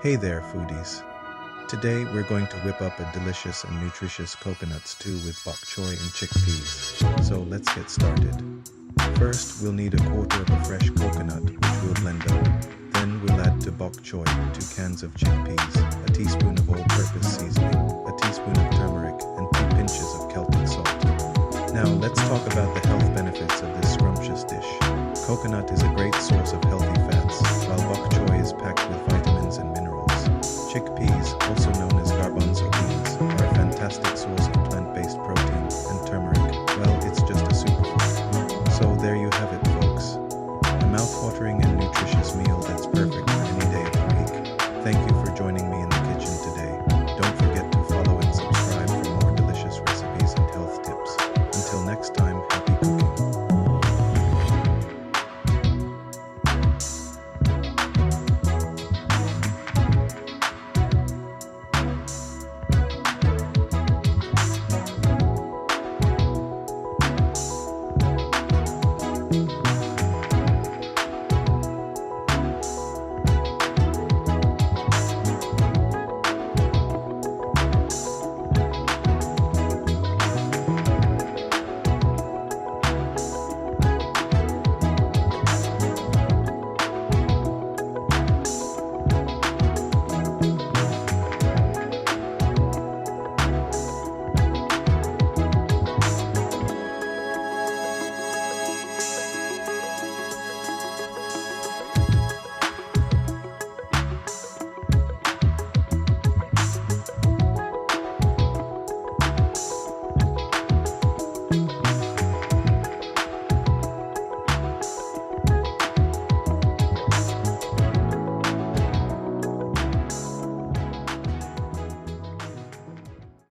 Hey there, foodies. Today we're going to whip up a delicious and nutritious coconut stew with bok choy and chickpeas. So let's get started. First, we'll need a quarter of a fresh coconut, which we'll blend up. Then we'll add to bok choy 2 cans of chickpeas, a teaspoon of all-purpose seasoning, a teaspoon of turmeric, and 2 pinches of Celtic salt. Now let's talk about the health benefits of this scrumptious dish. Coconut is a great source of healthy fats, while bok choy is packed with vitamins and minerals. Chickpeas, also known as garbanzo beans, are a fantastic source of plant-based protein, and turmeric, well, it's just a superfood. So there you have it, folks. A mouth-watering and nutritious meal that's perfect